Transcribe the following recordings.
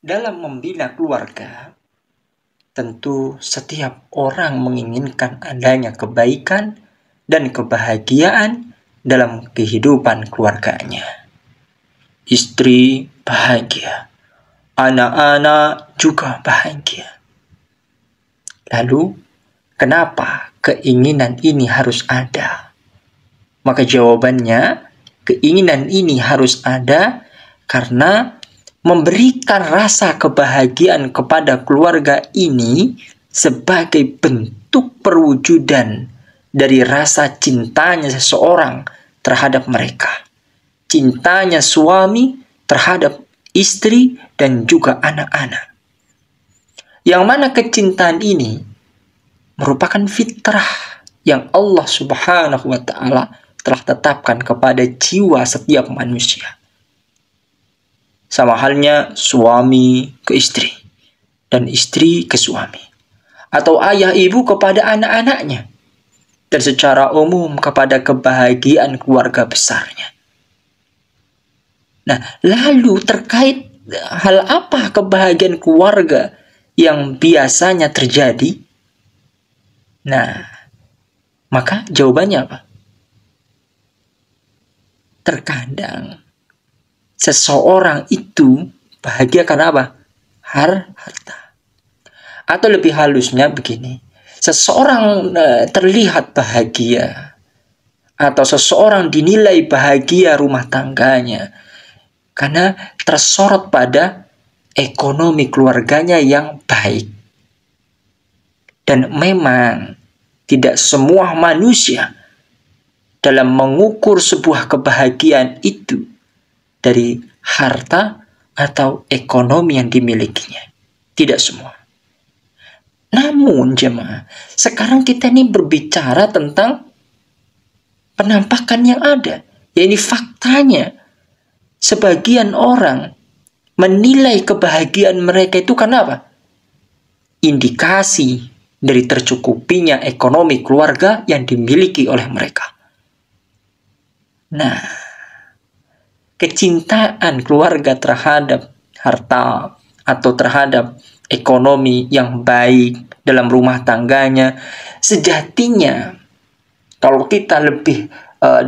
Dalam membina keluarga, tentu setiap orang menginginkan adanya kebaikan dan kebahagiaan dalam kehidupan keluarganya. Istri bahagia, anak-anak juga bahagia. Lalu, kenapa keinginan ini harus ada? Maka jawabannya, keinginan ini harus ada karena memberikan rasa kebahagiaan kepada keluarga ini sebagai bentuk perwujudan dari rasa cintanya seseorang terhadap mereka. Cintanya suami terhadap istri dan juga anak-anak. Yang mana kecintaan ini merupakan fitrah yang Allah Subhanahu wa Ta'ala telah tetapkan kepada jiwa setiap manusia. Sama halnya suami ke istri dan istri ke suami, atau ayah ibu kepada anak-anaknya, dan secara umum kepada kebahagiaan keluarga besarnya. Nah, lalu terkait hal apa kebahagiaan keluarga yang biasanya terjadi? Nah, maka jawabannya apa? Terkadang seseorang itu bahagia karena apa? Harta. Atau lebih halusnya begini, seseorang terlihat bahagia atau seseorang dinilai bahagia rumah tangganya karena tersorot pada ekonomi keluarganya yang baik. Dan memang tidak semua manusia dalam mengukur sebuah kebahagiaan itu dari harta atau ekonomi yang dimilikinya. Tidak semua. Namun jemaah, sekarang kita ini berbicara tentang penampakan yang ada. Yaitu faktanya, sebagian orang menilai kebahagiaan mereka itu karena apa? Indikasi dari tercukupinya ekonomi keluarga yang dimiliki oleh mereka. Nah, kecintaan keluarga terhadap harta atau terhadap ekonomi yang baik dalam rumah tangganya, sejatinya kalau kita lebih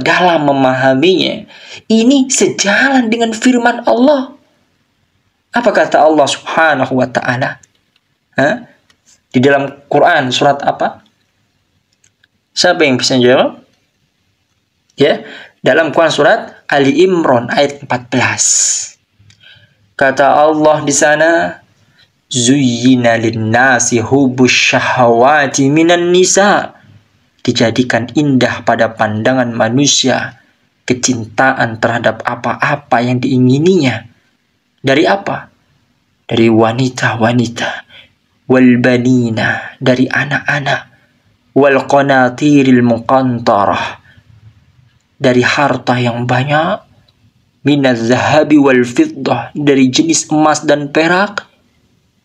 dalam memahaminya, ini sejalan dengan firman Allah. Apa kata Allah Subhanahu wa Ta'ala? Di dalam Quran surat apa? Siapa yang bisa jawab? Ya, dalam Quran surat Ali Imran ayat 14. Kata Allah di sana, Zuyyina lin-nasi hubbus syahawati minan nisa. Dijadikan indah pada pandangan manusia kecintaan terhadap apa-apa yang diingininya. Dari apa? Dari wanita-wanita. Wal banina, dari anak-anak. Wal qanatiril muqantarah, dari harta yang banyak. Minaz zahabi wal fiddah, dari jenis emas dan perak.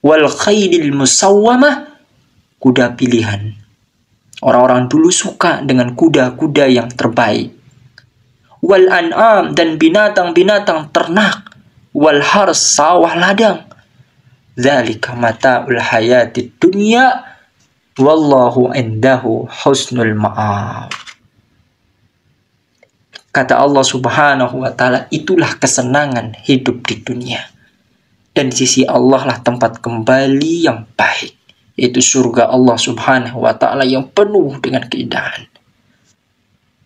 Wal khailil musawwamah, kuda pilihan. Orang-orang dulu suka dengan kuda-kuda yang terbaik. Wal an'am, dan binatang-binatang ternak. Wal hars, sawah ladang. Dzalika mata'ul hayatid dunya wallahu indahu husnul ma'ab. Kata Allah Subhanahu wa Ta'ala, itulah kesenangan hidup di dunia. Dan di sisi Allah lah tempat kembali yang baik, yaitu surga Allah Subhanahu wa Ta'ala yang penuh dengan keindahan.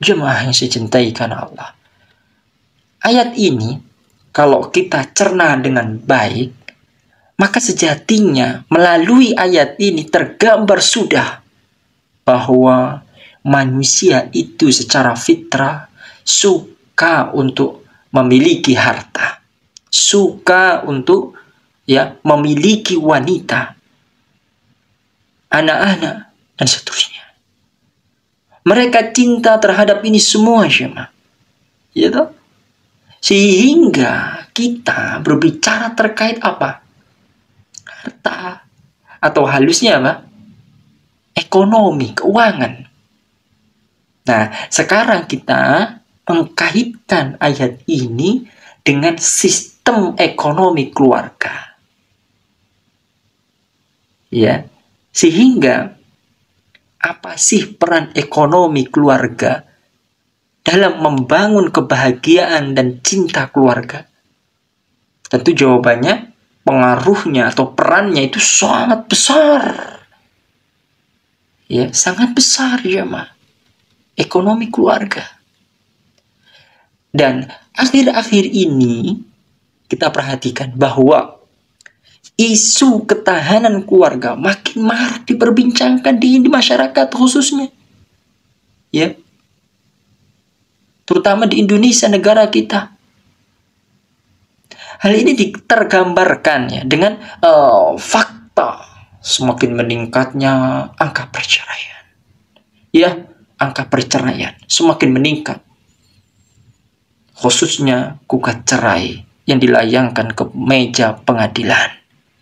Jemaah yang saya cintai karena Allah, ayat ini kalau kita cerna dengan baik, maka sejatinya melalui ayat ini tergambar sudah bahwa manusia itu secara fitrah suka untuk memiliki harta, suka untuk memiliki wanita, anak-anak, dan seterusnya. Mereka cinta terhadap ini semua, jemaah. Ya toh? Sehingga kita berbicara terkait apa? Harta, atau halusnya apa? Ekonomi, keuangan. Nah, sekarang kita mengkaitkan ayat ini dengan sistem ekonomi keluarga. Ya. Sehingga apa sih peran ekonomi keluarga dalam membangun kebahagiaan dan cinta keluarga? Tentu jawabannya, pengaruhnya atau perannya itu sangat besar. Ya, sangat besar ya, ekonomi keluarga. Dan akhir-akhir ini kita perhatikan bahwa isu ketahanan keluarga makin marak diperbincangkan di masyarakat khususnya. Ya. Terutama di Indonesia, negara kita. Hal ini tergambarkan ya dengan fakta semakin meningkatnya angka perceraian. Ya, angka perceraian semakin meningkat. Khususnya gugat cerai yang dilayangkan ke meja pengadilan.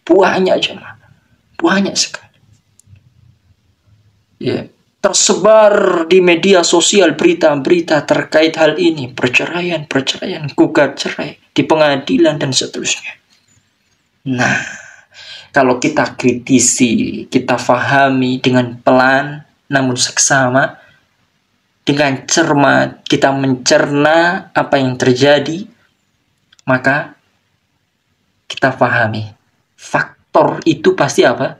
Banyak jemaah, banyak sekali. Ya, tersebar di media sosial berita-berita terkait hal ini, perceraian, gugat cerai di pengadilan dan seterusnya. Nah, kalau kita kritisi, kita fahami dengan pelan namun seksama, dengan cermat kita mencerna apa yang terjadi, maka kita pahami faktor itu pasti apa?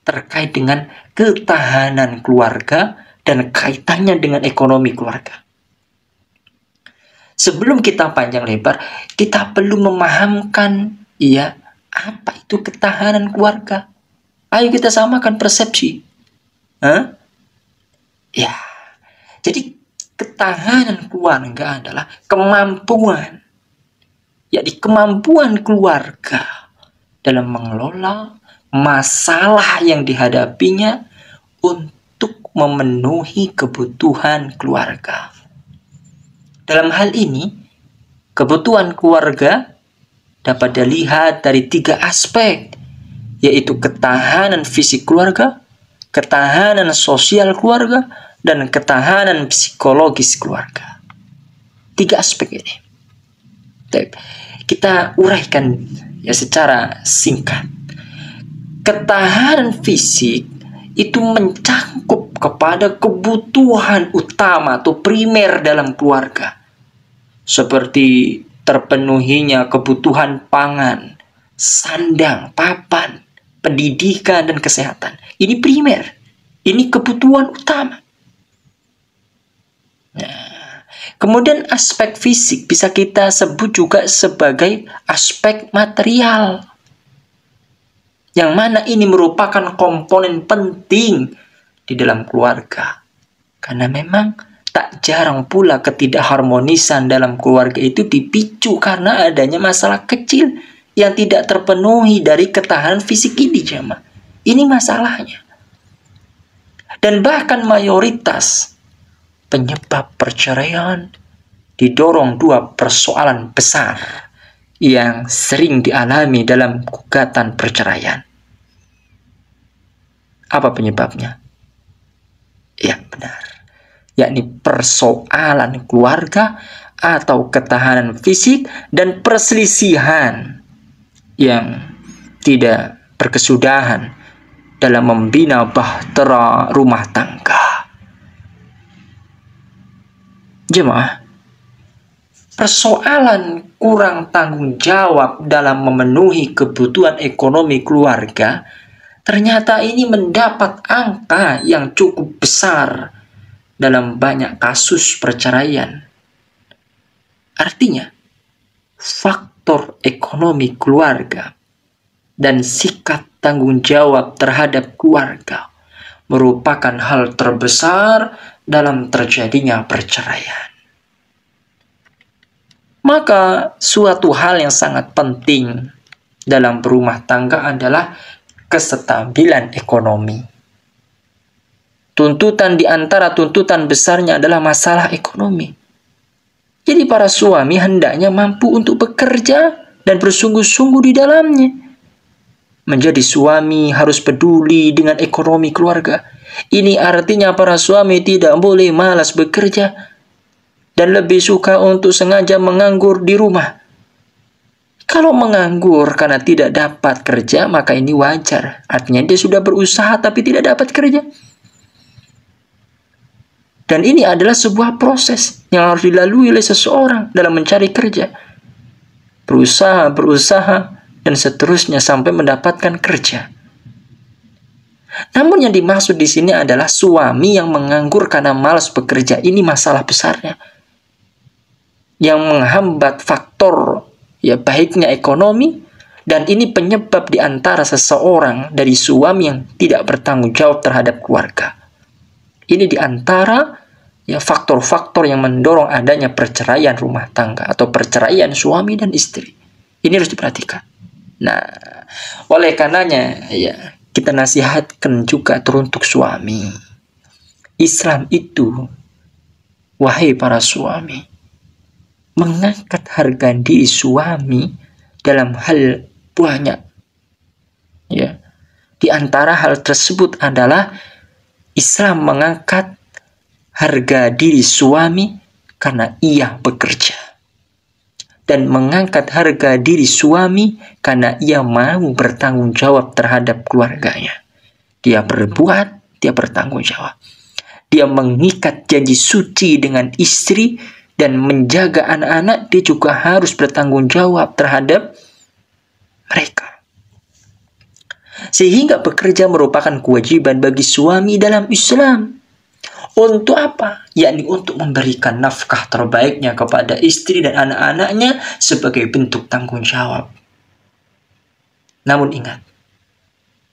Terkait dengan ketahanan keluarga dan kaitannya dengan ekonomi keluarga. Sebelum kita panjang lebar, kita perlu memahamkan ya, apa itu ketahanan keluarga. Ayo kita samakan persepsi. Ya. Jadi ketahanan keluarga adalah kemampuan, yakni kemampuan keluarga dalam mengelola masalah yang dihadapinya untuk memenuhi kebutuhan keluarga. Dalam hal ini, kebutuhan keluarga dapat dilihat dari 3 aspek, yaitu ketahanan fisik keluarga, ketahanan sosial keluarga, dan ketahanan psikologis keluarga. 3 aspek ini. Kita uraikan ya secara singkat. Ketahanan fisik itu mencangkup kepada kebutuhan utama atau primer dalam keluarga, seperti terpenuhinya kebutuhan pangan, sandang, papan, pendidikan, dan kesehatan. Ini primer, ini kebutuhan utama. Nah, kemudian aspek fisik bisa kita sebut juga sebagai aspek material, yang mana ini merupakan komponen penting di dalam keluarga. Karena memang tak jarang pula ketidakharmonisan dalam keluarga itu dipicu karena adanya masalah kecil yang tidak terpenuhi dari ketahanan fisik ini, jemaah. Ini masalahnya. Dan bahkan mayoritas penyebab perceraian didorong 2 persoalan besar yang sering dialami dalam gugatan perceraian. Apa penyebabnya? Ya, benar. Yakni persoalan keluarga atau ketahanan fisik dan perselisihan yang tidak berkesudahan dalam membina bahtera rumah tangga. Jemaah, persoalan kurang tanggung jawab dalam memenuhi kebutuhan ekonomi keluarga ternyata ini mendapat angka yang cukup besar dalam banyak kasus perceraian. Artinya, faktor ekonomi keluarga dan sikap tanggung jawab terhadap keluarga merupakan hal terbesar dalam terjadinya perceraian. Maka suatu hal yang sangat penting dalam berumah tangga adalah kestabilan ekonomi. Tuntutan di antara tuntutan besarnya adalah masalah ekonomi. Jadi para suami hendaknya mampu untuk bekerja dan bersungguh-sungguh di dalamnya. Menjadi suami harus peduli dengan ekonomi keluarga. Ini artinya para suami tidak boleh malas bekerja dan lebih suka untuk sengaja menganggur di rumah. Kalau menganggur karena tidak dapat kerja, maka ini wajar. Artinya dia sudah berusaha tapi tidak dapat kerja. Dan ini adalah sebuah proses yang harus dilalui oleh seseorang dalam mencari kerja. Berusaha, dan seterusnya sampai mendapatkan kerja. Namun yang dimaksud di sini adalah suami yang menganggur karena malas bekerja. Ini masalah besarnya. Yang menghambat faktor baiknya ekonomi, dan ini penyebab di antara seseorang dari suami yang tidak bertanggung jawab terhadap keluarga. Ini di antara faktor-faktor yang mendorong adanya perceraian rumah tangga atau perceraian suami dan istri. Ini harus diperhatikan. Nah, oleh karenanya kita nasihatkan juga teruntuk suami. Islam itu, wahai para suami, mengangkat harga diri suami dalam hal banyak. Di antara hal tersebut adalah Islam mengangkat harga diri suami karena ia bekerja, dan mengangkat harga diri suami karena ia mau bertanggung jawab terhadap keluarganya. Dia berbuat, dia bertanggung jawab. Dia mengikat janji suci dengan istri dan menjaga anak-anak. Dia juga harus bertanggung jawab terhadap mereka. Sehingga bekerja merupakan kewajiban bagi suami dalam Islam. Untuk apa? Yakni untuk memberikan nafkah terbaiknya kepada istri dan anak-anaknya sebagai bentuk tanggung jawab. Namun ingat,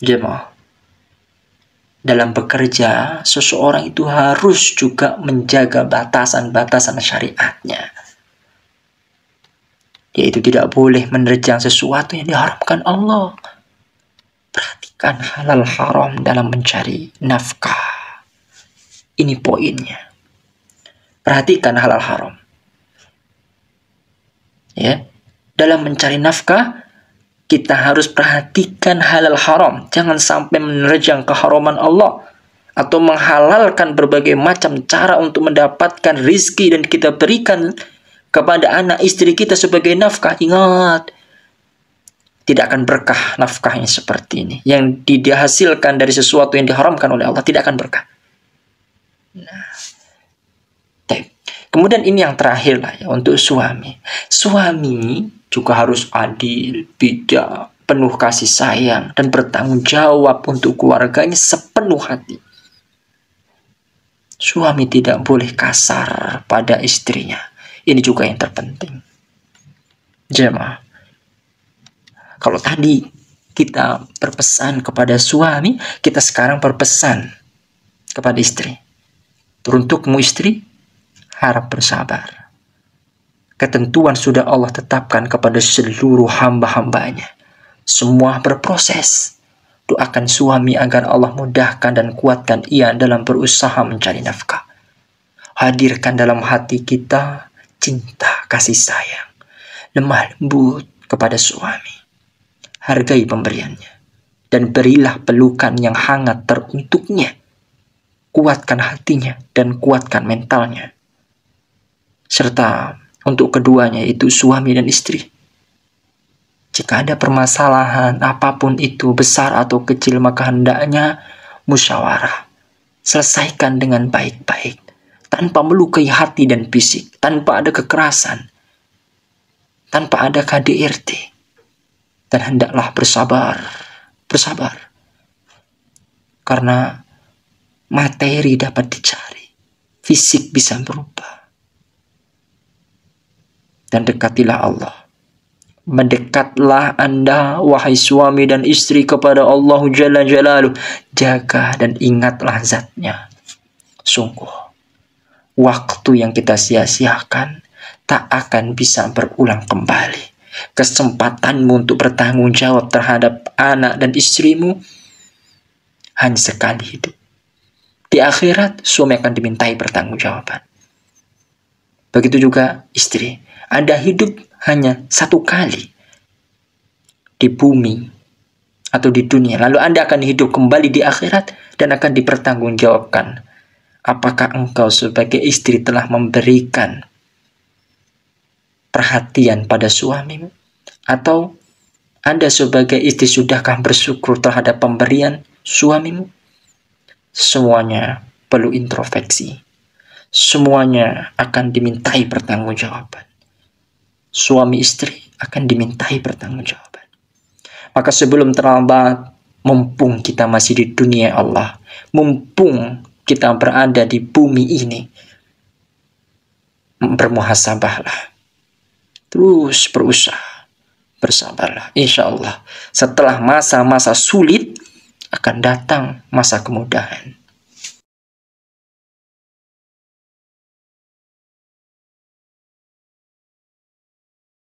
jemaah, dalam bekerja, seseorang itu harus juga menjaga batasan-batasan syariatnya. Yaitu tidak boleh menerjang sesuatu yang diharamkan Allah. Perhatikan halal haram dalam mencari nafkah. Ini poinnya. Perhatikan halal haram. Dalam mencari nafkah, kita harus perhatikan halal haram. Jangan sampai menerjang keharaman Allah atau menghalalkan berbagai macam cara untuk mendapatkan rizki dan kita berikan kepada anak istri kita sebagai nafkah. Ingat, tidak akan berkah nafkahnya seperti ini. Yang dihasilkan dari sesuatu yang diharamkan oleh Allah tidak akan berkah. Kemudian ini yang terakhir untuk suami. Suami juga harus adil, bijak, penuh kasih sayang, dan bertanggung jawab untuk keluarganya sepenuh hati. Suami tidak boleh kasar pada istrinya. Ini juga yang terpenting. Jemaah, kalau tadi kita berpesan kepada suami, kita sekarang berpesan kepada istri. Teruntukmu istri, harap bersabar. Ketentuan sudah Allah tetapkan kepada seluruh hamba-hambanya. Semua berproses. Doakan suami agar Allah mudahkan dan kuatkan ia dalam berusaha mencari nafkah. Hadirkan dalam hati kita cinta, kasih sayang, lemah lembut kepada suami. Hargai pemberiannya dan berilah pelukan yang hangat teruntuknya. Kuatkan hatinya dan kuatkan mentalnya. Serta untuk keduanya, yaitu suami dan istri. Jika ada permasalahan apapun itu, besar atau kecil, maka hendaknya musyawarah. Selesaikan dengan baik-baik, tanpa melukai hati dan fisik, tanpa ada kekerasan, tanpa ada KDRT. Dan hendaklah bersabar. Karena materi dapat dicari, fisik bisa berubah. Dan dekatilah Allah. Mendekatlah Anda, wahai suami dan istri, kepada Allah Jalla Jalaluh. Jaga dan ingatlah zatnya. Sungguh, waktu yang kita sia-siakan tak akan bisa berulang kembali. Kesempatanmu untuk bertanggung jawab terhadap anak dan istrimu hanya sekali hidup. Di akhirat, suami akan dimintai pertanggungjawaban. Begitu juga istri. Anda hidup hanya satu kali di bumi atau di dunia. Lalu Anda akan hidup kembali di akhirat dan akan dipertanggungjawabkan. Apakah engkau sebagai istri telah memberikan perhatian pada suamimu? Atau Anda sebagai istri sudahkah bersyukur terhadap pemberian suamimu? Semuanya perlu introspeksi. Semuanya akan dimintai pertanggungjawaban. Suami istri akan dimintai pertanggungjawaban. Maka sebelum terlambat, mumpung kita masih di dunia Allah, mumpung kita berada di bumi ini, bermuhasabahlah. Terus berusaha, bersabarlah. Insya Allah setelah masa-masa sulit akan datang masa kemudahan.